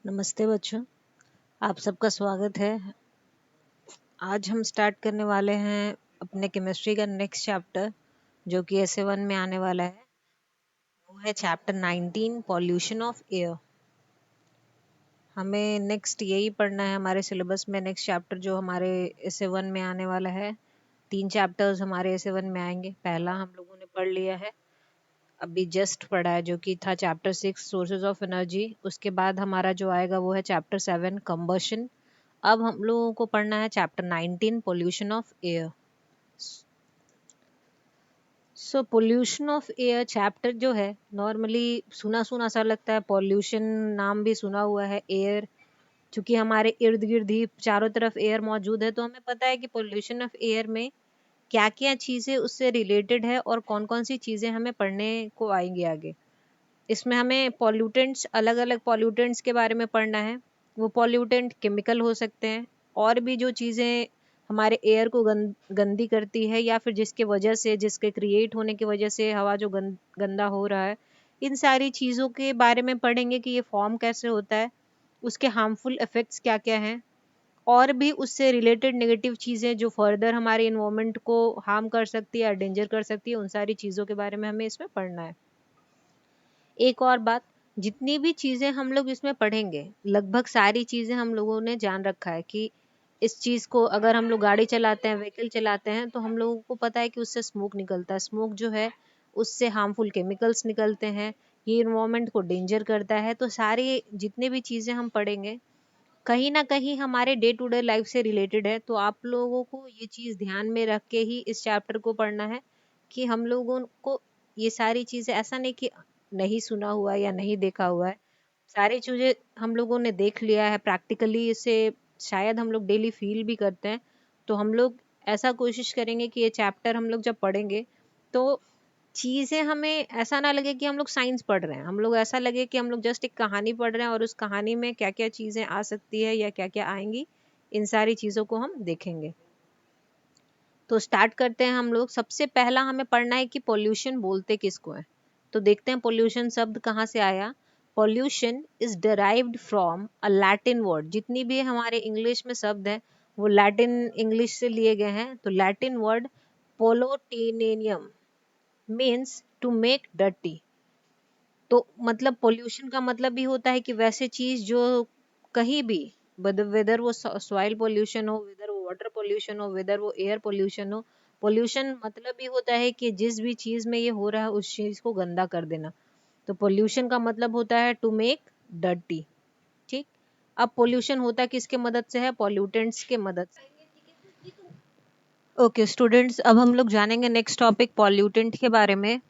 नमस्ते बच्चों, आप सबका स्वागत है। आज हम स्टार्ट करने वाले हैं अपने केमिस्ट्री का नेक्स्ट चैप्टर, जो कि एसे 1 में आने वाला है। वो है चैप्टर 19 पॉल्यूशन ऑफ एयर। हमें नेक्स्ट यही पढ़ना है हमारे सिलेबस में। नेक्स्ट चैप्टर जो हमारे एसे 1 में आने वाला है, 3 चैप्टर्स हमारे एसे 1 में आएंगे। पहला हम लोगों ने पढ़ लिया है, अभी जस्ट पढ़ा है, जो कि था चैप्टर 6 सोर्सेज ऑफ एनर्जी। उसके बाद हमारा जो आएगा वो है चैप्टर 7 कंबशन। अब हम लोगों को पढ़ना है chapter 19 pollution of air. So pollution of air chapter जो है, नॉर्मली सुना सुना सा लगता है। पोल्यूशन नाम भी सुना हुआ है। एयर, क्योंकि हमारे इर्द गिर्द ही चारों तरफ एयर मौजूद है, तो हमें पता है कि पोल्यूशन ऑफ एयर में क्या क्या चीज़ें उससे रिलेटेड है और कौन कौन सी चीज़ें हमें पढ़ने को आएंगी आगे। इसमें हमें पॉल्यूटेंट्स, अलग अलग पॉल्यूटेंट्स के बारे में पढ़ना है। वो पॉल्यूटेंट केमिकल हो सकते हैं, और भी जो चीज़ें हमारे एयर को गंदी करती है, या फिर जिसके वजह से, जिसके क्रिएट होने की वजह से हवा जो गंदा हो रहा है, इन सारी चीज़ों के बारे में पढ़ेंगे कि ये फॉर्म कैसे होता है, उसके हार्मफुल इफ़ेक्ट्स क्या क्या हैं, और भी उससे रिलेटेड नेगेटिव चीज़ें जो फर्दर हमारे इन्वायरमेंट को हार्म कर सकती है या डेंजर कर सकती है, उन सारी चीज़ों के बारे में हमें इसमें पढ़ना है। एक और बात, जितनी भी चीज़ें हम लोग इसमें पढ़ेंगे, लगभग सारी चीज़ें हम लोगों ने जान रखा है कि इस चीज़ को, अगर हम लोग गाड़ी चलाते हैं, व्हीकल चलाते हैं, तो हम लोगों को पता है कि उससे स्मोक निकलता है। स्मोक जो है, उससे हार्मफुल केमिकल्स निकलते हैं, ये इन्वायरमेंट को डेंजर करता है। तो सारी जितने भी चीज़ें हम पढ़ेंगे, कहीं ना कहीं हमारे डे टू डे लाइफ से रिलेटेड है। तो आप लोगों को ये चीज़ ध्यान में रख के ही इस चैप्टर को पढ़ना है कि हम लोगों को ये सारी चीज़ें, ऐसा नहीं कि नहीं सुना हुआ है या नहीं देखा हुआ है, सारी चीज़ें हम लोगों ने देख लिया है प्रैक्टिकली। इसे शायद हम लोग डेली फील भी करते हैं। तो हम लोग ऐसा कोशिश करेंगे कि ये चैप्टर हम लोग जब पढ़ेंगे, तो चीज़ें हमें ऐसा ना लगे कि हम लोग साइंस पढ़ रहे हैं, हम लोग ऐसा लगे कि हम लोग जस्ट एक कहानी पढ़ रहे हैं, और उस कहानी में क्या क्या चीज़ें आ सकती है या क्या क्या आएंगी, इन सारी चीज़ों को हम देखेंगे। तो स्टार्ट करते हैं हम लोग। सबसे पहला हमें पढ़ना है कि पोल्यूशन बोलते किसको है। तो देखते हैं पोल्यूशन शब्द कहाँ से आया। Pollution is derived from a Latin word. जितनी भी हमारे इंग्लिश में शब्द हैं, वो लैटिन इंग्लिश से लिए गए हैं। तो लैटिन वर्ड पोलोटिनेनियम मीन्स टू मेक डर्टी। तो मतलब पोल्यूशन का मतलब भी होता है कि वैसे चीज जो कहीं भी, वेदर वो सॉइल पोल्यूशन हो, वेदर वो वाटर पोल्यूशन हो, वेदर वो एयर पोल्यूशन हो, पोल्यूशन मतलब भी होता है कि जिस भी चीज में ये हो रहा है उस चीज को गंदा कर देना। तो पोल्यूशन का मतलब होता है टू मेक डर्टी। ठीक। अब पोल्यूशन होता किसके मदद से है? पॉल्यूटेंट्स के मदद से। ओके स्टूडेंट्स, अब हम लोग जानेंगे नेक्स्ट टॉपिक पॉल्यूटेंट के बारे में।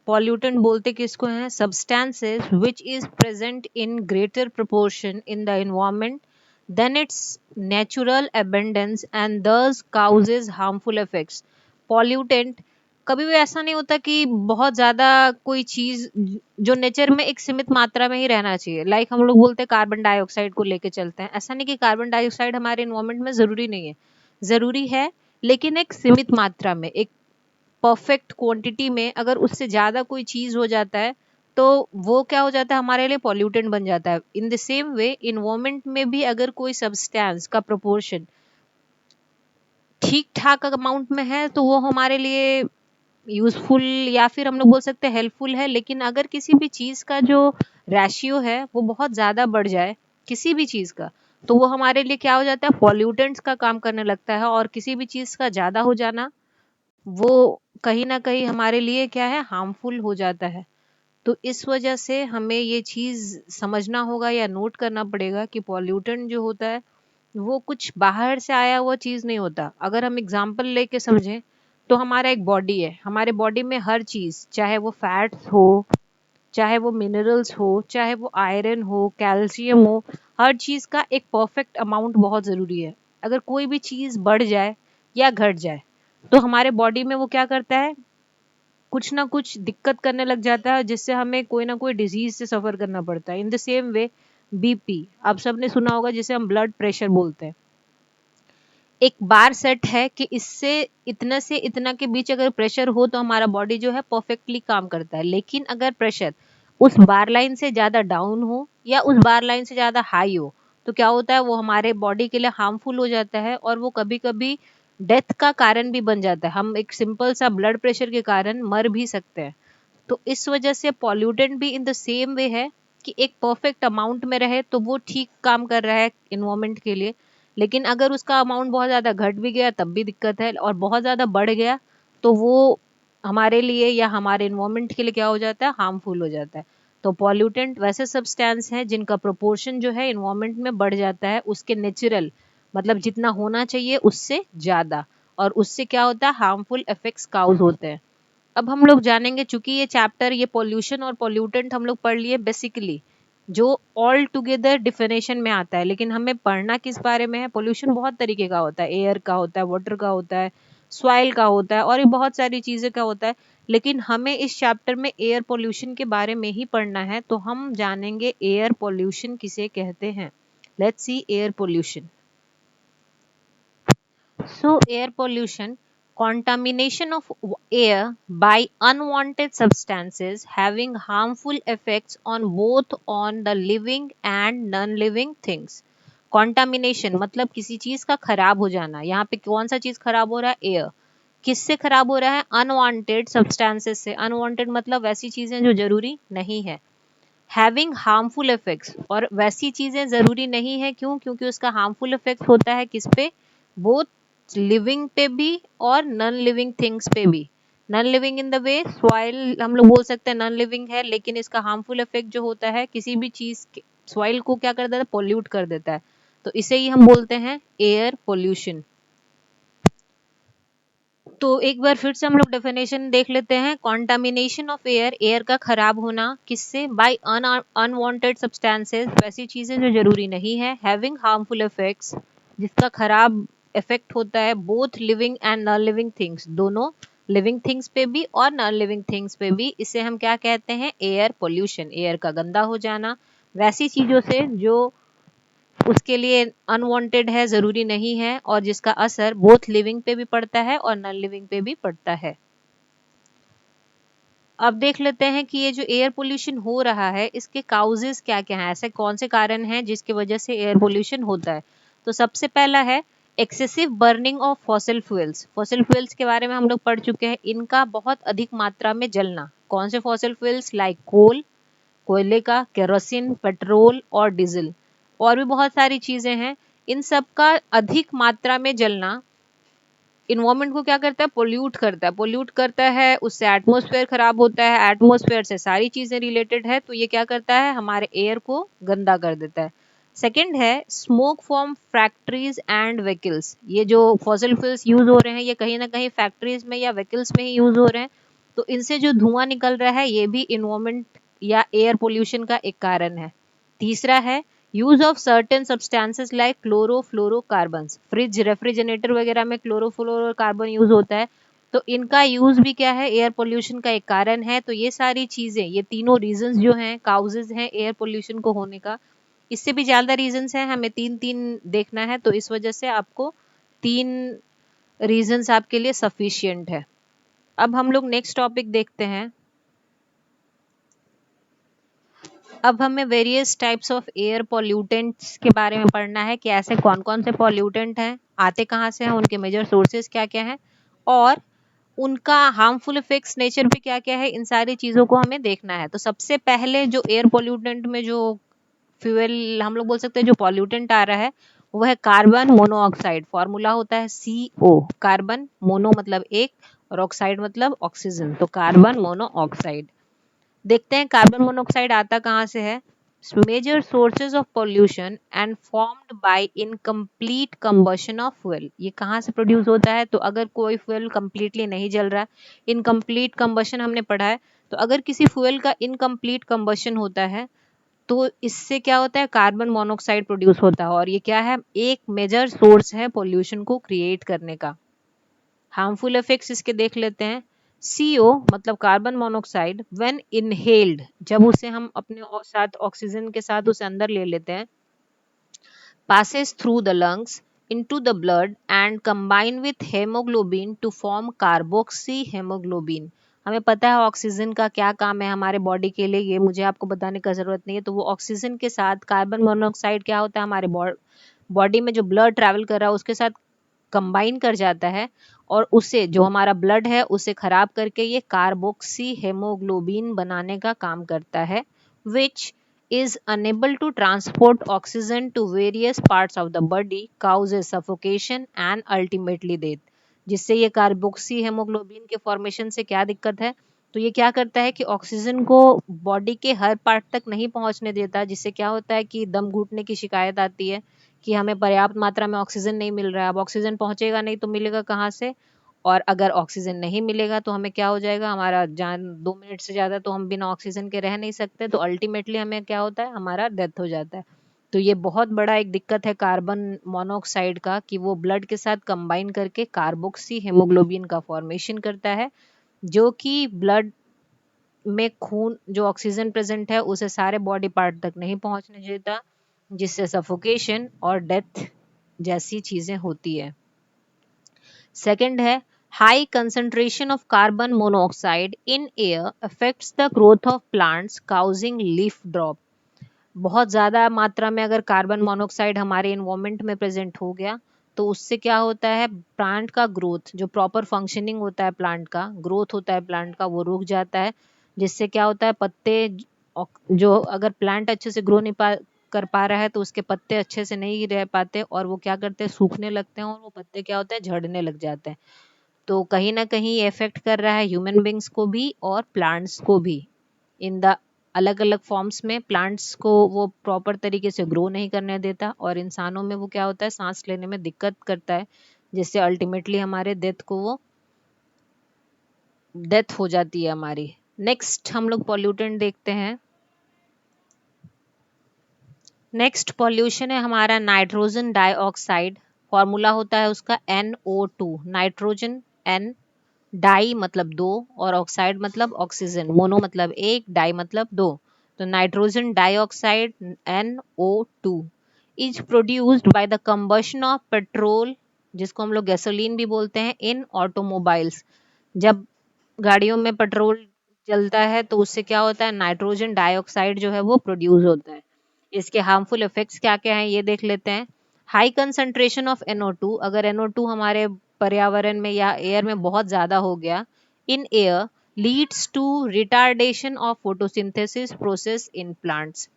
पॉल्यूटेंट बोलते किसको हैं? Substances which is present in greater proportion in the environment than its natural abundance and thus causes harmful effects. Pollutant कभी भी ऐसा नहीं होता कि बहुत ज्यादा कोई चीज जो नेचर में एक सीमित मात्रा में ही रहना चाहिए। लाइक हम लोग बोलते हैं कार्बन डाइऑक्साइड को लेके चलते हैं, ऐसा नहीं कि कार्बन डाइऑक्साइड हमारे एनवायरनमेंट में जरूरी नहीं है, जरूरी है, लेकिन एक सीमित मात्रा में, एक परफेक्ट क्वांटिटी में। अगर उससे ज्यादा कोई चीज हो जाता है तो वो क्या हो जाता है? हमारे लिए पॉल्यूटेंट बन जाता है। In the same way environment में भी अगर कोई सब्सटेंस का प्रोपोर्शन ठीक ठाक अमाउंट में है तो वो हमारे लिए यूजफुल, या फिर हम लोग बोल सकते हैं हेल्पफुल है। लेकिन अगर किसी भी चीज का जो रेशियो है वो बहुत ज्यादा बढ़ जाए, किसी भी चीज का, तो वो हमारे लिए क्या हो जाता है? पॉल्यूटेंट्स का काम करने लगता है। और किसी भी चीज का ज्यादा हो जाना, वो कहीं ना कहीं हमारे लिए क्या है? हार्मफुल हो जाता है। तो इस वजह से हमें ये चीज समझना होगा या नोट करना पड़ेगा कि पॉल्यूटेंट जो होता है वो कुछ बाहर से आया हुआ चीज नहीं होता। अगर हम एग्जांपल लेके समझें, तो हमारा एक बॉडी है, हमारे बॉडी में हर चीज, चाहे वो फैट्स हो, चाहे वो मिनरल्स हो, चाहे वो आयरन हो, कैल्शियम हो, हर चीज का एक परफेक्ट अमाउंट बहुत जरूरी है। अगर कोई भी चीज बढ़ जाए या घट जाए, तो हमारे बॉडी में वो क्या करता है? कुछ ना कुछ दिक्कत करने लग जाता है, जिससे हमें कोई ना कोई डिजीज से सफर करना पड़ता है। In the same way BP, आप सबने सुना होगा, जिसे हम ब्लड प्रेशर बोलते हैं। एक बार सेट है कि इससे इतना से इतना के बीच अगर प्रेशर हो तो हमारा बॉडी जो है परफेक्टली काम करता है। लेकिन अगर प्रेशर उस बार लाइन से ज्यादा डाउन हो या उस बार लाइन से ज़्यादा हाई हो, तो क्या होता है, वो हमारे बॉडी के लिए हार्मफुल हो जाता है और वो कभी कभी डेथ का कारण भी बन जाता है। हम एक सिंपल सा ब्लड प्रेशर के कारण मर भी सकते हैं। तो इस वजह से पॉल्यूटेंट भी इन द सेम वे है कि एक परफेक्ट अमाउंट में रहे तो वो ठीक काम कर रहा है इन्वायरमेंट के लिए, लेकिन अगर उसका अमाउंट बहुत ज़्यादा घट भी गया तब भी दिक्कत है, और बहुत ज़्यादा बढ़ गया तो वो हमारे लिए या हमारे इन्वायरमेंट के लिए क्या हो जाता है, हार्मफुल हो जाता है। तो पॉल्यूटेंट वैसे सब्सटेंस हैं जिनका प्रोपोर्शन जो है इन्वायरमेंट में बढ़ जाता है उसके नेचुरल, मतलब जितना होना चाहिए उससे ज़्यादा, और उससे क्या होता है, हार्मफुल इफेक्ट्स काउज होते हैं। अब हम लोग जानेंगे, चूंकि ये चैप्टर ये पॉल्यूशन और पॉल्यूटेंट हम लोग पढ़ लिए बेसिकली, जो ऑल टुगेदर डिफिनेशन में आता है, लेकिन हमें पढ़ना किस बारे में है। पोल्यूशन बहुत तरीके का होता है, एयर का होता है, वाटर का होता है, सॉइल का होता है, और ये बहुत सारी चीज़ें का होता है, लेकिन हमें इस चैप्टर में एयर पोल्यूशन के बारे में ही पढ़ना है। तो हम जानेंगे एयर पोल्यूशन किसे कहते हैं। Let's see air pollution. So, air pollution, contamination of air by unwanted substances having harmful effects on both on the living and non-living things. Contamination मतलब किसी चीज का खराब हो जाना। यहाँ पे कौन सा चीज खराब हो रहा है, एयर। किससे खराब हो रहा है, अनवांटेड सब्सटेंसेस से। अनवांटेड मतलब वैसी चीजें जो जरूरी नहीं है। हैविंग हार्मफुल इफेक्ट्स, और वैसी चीजें जरूरी नहीं है, क्यों, क्योंकि उसका हार्मफुल इफेक्ट होता है किस पे, बोथ लिविंग पे भी और नॉन लिविंग थिंग्स पे भी। Non living in the way soil हम लोग बोल सकते हैं नॉन लिविंग है, लेकिन इसका हार्मफुल इफेक्ट जो होता है किसी भी चीज सॉइल को क्या कर देता है, पोल्यूट कर देता है। तो इसे ही हम बोलते हैं एयर पोल्यूशन। तो एक बार फिर से हम लोग डेफिनेशन देख लेते हैं। कॉन्टामिनेशन ऑफ एयर, एयर का खराब होना किससे, बाय अनवांटेड सब्सटेंसेस, वैसी चीजें जो जरूरी नहीं है। हैविंग हार्मफुल इफेक्ट्स, जिसका खराब इफेक्ट होता है both living and non living things, दोनों लिविंग थिंग्स पे भी और नॉन लिविंग थिंग्स पे भी। इसे हम क्या कहते हैं, एयर पोल्यूशन। एयर का गंदा हो जाना वैसी चीजों से जो उसके लिए अनवांटेड है, जरूरी नहीं है, और जिसका असर बोथ लिविंग पे भी पड़ता है और नॉन लिविंग पे भी पड़ता है। अब देख लेते हैं कि ये जो एयर पोल्यूशन हो रहा है इसके काउजेस क्या क्या हैं, ऐसे कौन से कारण हैं जिसकी वजह से एयर पोल्यूशन होता है। तो सबसे पहला है excessive burning of fossil fuels. Fossil fuels के बारे में हम लोग पढ़ चुके हैं, इनका बहुत अधिक मात्रा में जलना। कौन से फॉसिल फ्यूल्स, लाइक कोल, कोयले का, केरोसिन, पेट्रोल और डीजल, और भी बहुत सारी चीजें हैं। इन सब का अधिक मात्रा में जलना इन्वायरमेंट को क्या करता है, पोल्यूट करता है। पोल्यूट करता है उससे एटमॉस्फेयर खराब होता है, एटमॉस्फेयर से सारी चीजें रिलेटेड है, तो ये क्या करता है, हमारे एयर को गंदा कर देता है। सेकंड है smoke from factories and vehicles. ये जो फॉसिल फ्यूल्स यूज हो रहे हैं ये कहीं ना कहीं फैक्ट्रीज में या व्हीकल्स में ही यूज हो रहे हैं, तो इनसे जो धुआं निकल रहा है ये भी इन्वायरमेंट या एयर पोल्यूशन का एक कारण है। तीसरा है use of certain substances like chlorofluorocarbons. Fridge, refrigerator वगैरह में क्लोरोफ्लोरोकार्बन यूज होता है, तो इनका यूज भी क्या है, एयर पोल्यूशन का एक कारण है। तो ये सारी चीजें, ये तीनों रीजंस जो हैं, काउजेज हैं एयर पोल्यूशन को होने का। इससे भी ज्यादा रीजंस हैं, हमें तीन तीन देखना है, तो इस वजह से आपको तीन रीजंस आपके लिए सफिशिएंट है। अब हम लोग नेक्स्ट टॉपिक देखते हैं। अब हमें various types of air pollutants के बारे में पढ़ना है कि ऐसे कौन कौन से पॉल्यूटेंट हैं, आते कहाँ से हैं, उनके मेजर सोर्सेज क्या क्या हैं, और उनका हार्मफुल इफेक्ट्स नेचर पे क्या क्या है, इन सारी चीज़ों को हमें देखना है। तो सबसे पहले जो एयर पॉल्यूटेंट में जो फ्यूल हम लोग बोल सकते हैं जो पॉल्यूटेंट आ रहा है वो है कार्बन मोनोऑक्साइड। फॉर्मूला होता है CO। कार्बन मोनो मतलब एक और ऑक्साइड मतलब ऑक्सीजन, तो कार्बन मोनोऑक्साइड। देखते हैं कार्बन मोनोऑक्साइड आता कहाँ से है। Major sources of pollution and formed by incomplete combustion of fuel. ये कहाँ से प्रोड्यूस होता है, तो अगर कोई फ्यूल कंप्लीटली नहीं जल रहा, इनकम्प्लीट कंबशन हमने पढ़ा है, तो अगर किसी फ्यूल का इनकम्प्लीट कंबशन होता है तो इससे क्या होता है, कार्बन मोनोऑक्साइड प्रोड्यूस होता है, और ये क्या है, एक मेजर सोर्स है पोल्यूशन को क्रिएट करने का। हार्मफुल इफेक्ट्स इसके देख लेते हैं। CO मतलब कार्बन मोनोऑक्साइड व्हेन इनहेल्ड, जब उसे हम अपने साथ ऑक्सीजन के साथ उसे अंदर ले लेते हैं, passes through the lungs into the blood and combine with hemoglobin to form carboxyhemoglobin। हमें पता है ऑक्सीजन का क्या काम है हमारे बॉडी के लिए, ये मुझे आपको बताने का जरूरत नहीं है। तो वो ऑक्सीजन के साथ कार्बन मोनोऑक्साइड क्या होता है, हमारे बॉडी में जो ब्लड ट्रैवल कर रहा है उसके साथ कंबाइन कर जाता है, और उसे जो हमारा ब्लड है उसे खराब करके ये कार्बोक्सी हेमोग्लोबिन बनाने का काम करता है, विच is unable to transport oxygen to various parts of the body, causes suffocation and ultimately death। जिससे ये कार्बोक्सी हेमोग्लोबिन के फॉर्मेशन से क्या दिक्कत है, तो ये क्या करता है कि ऑक्सीजन को बॉडी के हर पार्ट तक नहीं पहुंचने देता, जिससे क्या होता है कि दम घुटने की शिकायत आती है कि हमें पर्याप्त मात्रा में ऑक्सीजन नहीं मिल रहा है। अब ऑक्सीजन पहुंचेगा नहीं तो मिलेगा कहाँ से, और अगर ऑक्सीजन नहीं मिलेगा तो हमें क्या हो जाएगा, हमारा जान 2 मिनट से ज़्यादा तो हम बिना ऑक्सीजन के रह नहीं सकते, तो अल्टीमेटली हमें क्या होता है, हमारा डेथ हो जाता है। तो ये बहुत बड़ा एक दिक्कत है कार्बन मोनोऑक्साइड का, कि वो ब्लड के साथ कंबाइन करके कार्बोक्सी हेमोग्लोबिन का फॉर्मेशन करता है, जो कि ब्लड में खून जो ऑक्सीजन प्रेजेंट है उसे सारे बॉडी पार्ट तक नहीं पहुंचने देता, जिससे सफोकेशन और डेथ जैसी चीजें होती है। सेकंड है, high concentration of carbon monoxide in air affects the growth of plants causing leaf drop. बहुत ज़्यादा मात्रा में अगर कार्बन मोनोऑक्साइड हमारे इन्वायरमेंट में प्रेजेंट हो गया तो उससे क्या होता है, प्लांट का ग्रोथ, जो प्रॉपर फंक्शनिंग होता है प्लांट का, ग्रोथ होता है प्लांट का, वो रुक जाता है। जिससे क्या होता है, पत्ते जो अगर प्लांट अच्छे से ग्रो नहीं कर पा रहा है तो उसके पत्ते अच्छे से नहीं रह पाते, और वो क्या करते हैं, सूखने लगते हैं, और वो पत्ते क्या होते हैं, झड़ने लग जाते हैं। तो कहीं ना कहीं ये इफेक्ट कर रहा है ह्यूमन बींग्स को भी और प्लांट्स को भी, इन द अलग अलग फॉर्म्स में। प्लांट्स को वो प्रॉपर तरीके से ग्रो नहीं करने देता, और इंसानों में वो क्या होता है, सांस लेने में दिक्कत करता है, जिससे अल्टीमेटली हमारे डेथ हो जाती है हमारी। नेक्स्ट हम लोग पॉल्यूटेंट देखते हैं। नेक्स्ट पॉल्यूशन है हमारा नाइट्रोजन डाइऑक्साइड। फॉर्मूला होता है उसका NO2। नाइट्रोजन N, डाई मतलब दो, और ऑक्साइड मतलब ऑक्सीजन, मोनो मतलब एक, डाई मतलब दो। तो nitrogen dioxide NO2 is produced by the combustion of petrol, जिसको हम लोग गैसोलीन भी बोलते हैं, इन ऑटोमोबाइल्स। जब गाड़ियों में पेट्रोल जलता है तो उससे क्या होता है, नाइट्रोजन डाइऑक्साइड जो है वो प्रोड्यूस होता है। इसके हार्मफुल इफेक्ट्स क्या क्या हैं ये देख लेते हैं। हाई कंसंट्रेशन ऑफ NO2, अगर NO2 हमारे पर्यावरण में या एयर में बहुत ज़्यादा हो गया in air, leads to retardation of photosynthesis process in plants.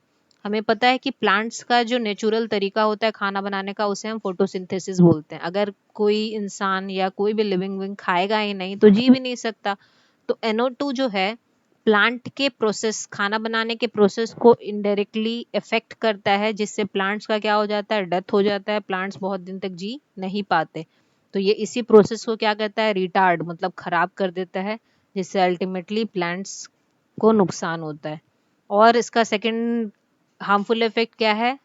हमें पता है कि प्लांट्स का जो नेचुरल तरीका होता है खाना बनाने का उसे हम फोटोसिंथेसिस बोलते हैं। अगर कोई इंसान या कोई भी लिविंग विंग खाएगा ही नहीं तो जी भी नहीं सकता। तो NO2 जो है प्लांट के प्रोसेस, खाना बनाने के प्रोसेस को इनडायरेक्टली इफेक्ट करता है, जिससे प्लांट्स का क्या हो जाता है, डेथ हो जाता है, प्लांट्स बहुत दिन तक जी नहीं पाते। तो ये इसी प्रोसेस को क्या कहता है, रिटार्ड मतलब खराब कर देता है, जिससे अल्टीमेटली प्लांट्स को नुकसान होता है। और इसका सेकंड हार्मफुल इफेक्ट क्या है,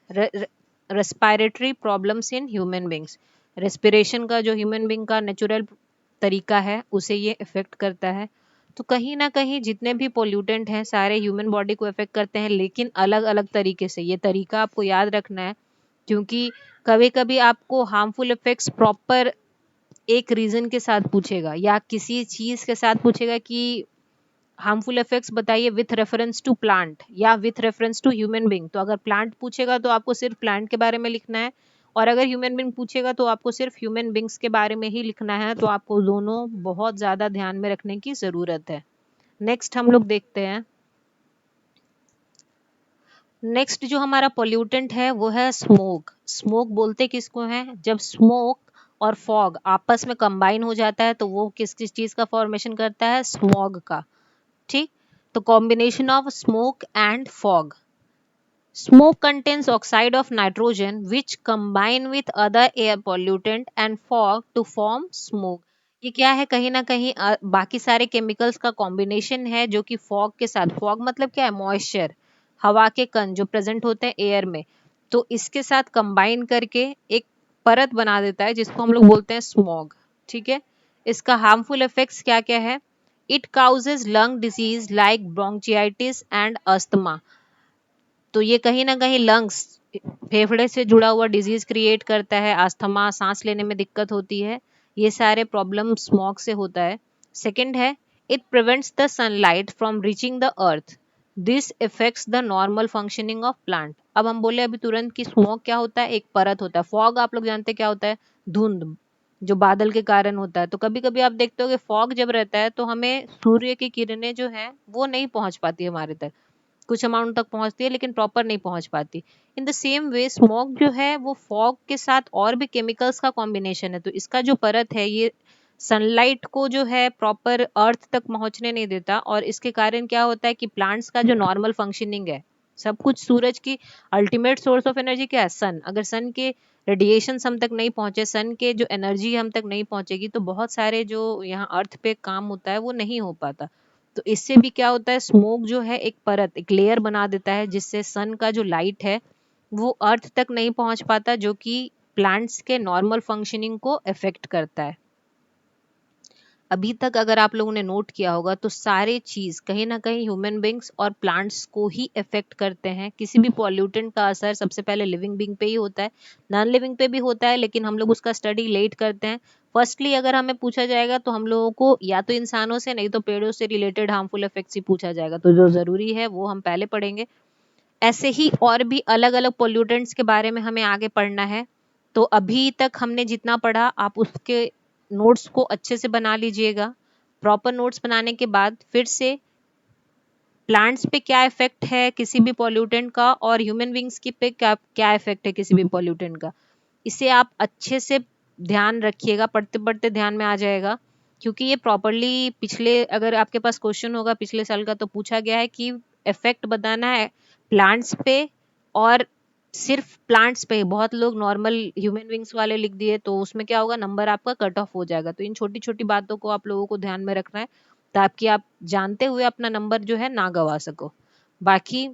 respiratory problems in human beings. Respiration का जो ह्यूमन बींग का नेचुरल तरीका है उसे ये इफेक्ट करता है। तो कहीं ना कहीं जितने भी पोल्यूटेंट हैं सारे ह्यूमन बॉडी को इफेक्ट करते हैं, लेकिन अलग अलग तरीके से। ये तरीका आपको याद रखना है, क्योंकि कभी कभी आपको हार्मफुल इफेक्ट्स प्रॉपर एक रीजन के साथ पूछेगा या किसी चीज के साथ पूछेगा कि हार्मफुल इफेक्ट्स बताइए विथ रेफरेंस टू प्लांट या with reference to human being. तो अगर प्लांट पूछेगा तो आपको सिर्फ प्लांट के बारे में लिखना है, और अगर ह्यूमन बींग पूछेगा तो आपको सिर्फ ह्यूमन बींग्स के बारे में ही लिखना है। तो आपको दोनों बहुत ज्यादा ध्यान में रखने की जरूरत है। नेक्स्ट हम लोग देखते हैं। नेक्स्ट जो हमारा पोल्यूटेंट है वो है स्मोक। स्मोक बोलते किसको है, जब स्मोक और फॉग आपस में कंबाइन हो जाता है तो वो किस किस चीज का फॉर्मेशन करता है, स्मॉग का। ठीक, तो combination of smoke and fog. Smoke contains oxide of nitrogen which combine with other air pollutant and fog to form smoke। ये क्या है, कहीं ना कहीं बाकी सारे केमिकल्स का कॉम्बिनेशन है जो कि फॉग के साथ, फॉग मतलब क्या है, मॉइस्चर, हवा के कण जो प्रेजेंट होते हैं एयर में, तो इसके साथ कंबाइन करके एक परत बना देता है जिसको हम लोग बोलते हैं स्मॉग। ठीक है, इसका हार्मफुल इफेक्ट्स क्या क्या है, it causes lung disease like bronchitis and asthma. तो ये कहीं ना कहीं लंग्स, फेफड़े से जुड़ा हुआ डिजीज क्रिएट करता है, अस्थमा, सांस लेने में दिक्कत होती है, ये सारे प्रॉब्लम स्मॉग से होता है। सेकंड है, It prevents the sunlight from reaching the earth. This affects the normal functioning of plant. अब हम बोले अभी तुरंत कि स्मोक क्या होता है, एक परत होता है. फॉग आप लोग जानते हैं क्या होता है, धुंध जो बादल के कारण होता है. तो कभी कभी आप देखते हो कि फॉग जब रहता है तो हमें सूर्य की किरणें जो है वो नहीं पहुंच पाती हमारे तक. कुछ अमाउंट तक पहुंचती है लेकिन प्रॉपर नहीं पहुंच पाती. In the same way smoke जो है वो फॉग के साथ और भी केमिकल्स का कॉम्बिनेशन है. तो इसका जो परत है ये सनलाइट को जो है प्रॉपर अर्थ तक पहुंचने नहीं देता, और इसके कारण क्या होता है कि प्लांट्स का जो नॉर्मल फंक्शनिंग है, सब कुछ सूरज की अल्टीमेट सोर्स ऑफ एनर्जी क्या है, सन. अगर सन के रेडिएशन हम तक नहीं पहुंचे, सन के जो एनर्जी हम तक नहीं पहुंचेगी तो बहुत सारे जो यहाँ अर्थ पे काम होता है वो नहीं हो पाता. तो इससे भी क्या होता है, स्मोक जो है एक परत, एक लेयर बना देता है जिससे सन का जो लाइट है वो अर्थ तक नहीं पहुंच पाता, जो कि प्लांट्स के नॉर्मल फंक्शनिंग को अफेक्ट करता है. अभी तक अगर आप लोगों ने नोट किया होगा तो सारे चीज कहीं ना कहीं ह्यूमन बींग्स और प्लांट्स को ही इफेक्ट करते हैं. किसी भी पॉल्यूटेंट का असर सबसे पहले लिविंग बींग पे ही होता है, नॉन लिविंग पे भी होता है, लेकिन हम लोग उसका स्टडी लेट करते हैं. फर्स्टली अगर हमें पूछा जाएगा तो हम लोगों को या तो इंसानों से, नहीं तो पेड़ों से रिलेटेड हार्मफुल इफेक्ट्स ही पूछा जाएगा. तो जो जरूरी है वो हम पहले पढ़ेंगे. ऐसे ही और भी अलग अलग पोल्यूटेंट्स के बारे में हमें आगे पढ़ना है. तो अभी तक हमने जितना पढ़ा आप उसके नोट्स को अच्छे से बना लीजिएगा. प्रॉपर नोट्स बनाने के बाद फिर से प्लांट्स पे क्या इफेक्ट है किसी भी पॉल्यूटेंट का और ह्यूमन बींग्स की पे क्या क्या इफेक्ट है किसी भी पॉल्यूटेंट का, इसे आप अच्छे से ध्यान रखिएगा. पढ़ते पढ़ते ध्यान में आ जाएगा, क्योंकि ये प्रॉपरली पिछले, अगर आपके पास क्वेश्चन होगा पिछले साल का तो पूछा गया है कि इफेक्ट बताना है प्लांट्स पे, और सिर्फ प्लांट्स पे. बहुत लोग नॉर्मल ह्यूमन बींग्स वाले लिख दिए तो उसमें क्या होगा, नंबर आपका कट ऑफ हो जाएगा. तो इन छोटी छोटी बातों को आप लोगों को ध्यान में रखना है ताकि आप जानते हुए अपना नंबर जो है ना गवा सको. बाकी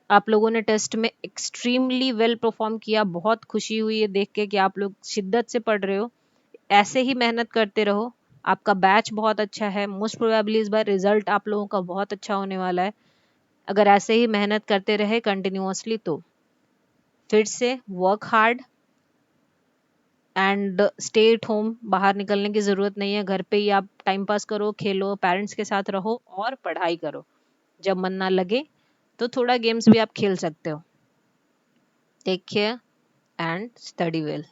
आप लोगों ने टेस्ट में एक्सट्रीमली वेल परफॉर्म किया. बहुत खुशी हुई है देख के कि आप लोग शिद्दत से पढ़ रहे हो. ऐसे ही मेहनत करते रहो. आपका बैच बहुत अच्छा है. मोस्ट प्रोबेबली इस बार रिजल्ट आप लोगों का बहुत अच्छा होने वाला है. अगर ऐसे ही मेहनत करते रहे कंटिन्यूअसली तो फिर से work hard and stay at home. बाहर निकलने की जरूरत नहीं है, घर पे ही आप टाइम पास करो, खेलो, पेरेंट्स के साथ रहो और पढ़ाई करो. जब मन ना लगे तो थोड़ा गेम्स भी आप खेल सकते हो. Take care and study well.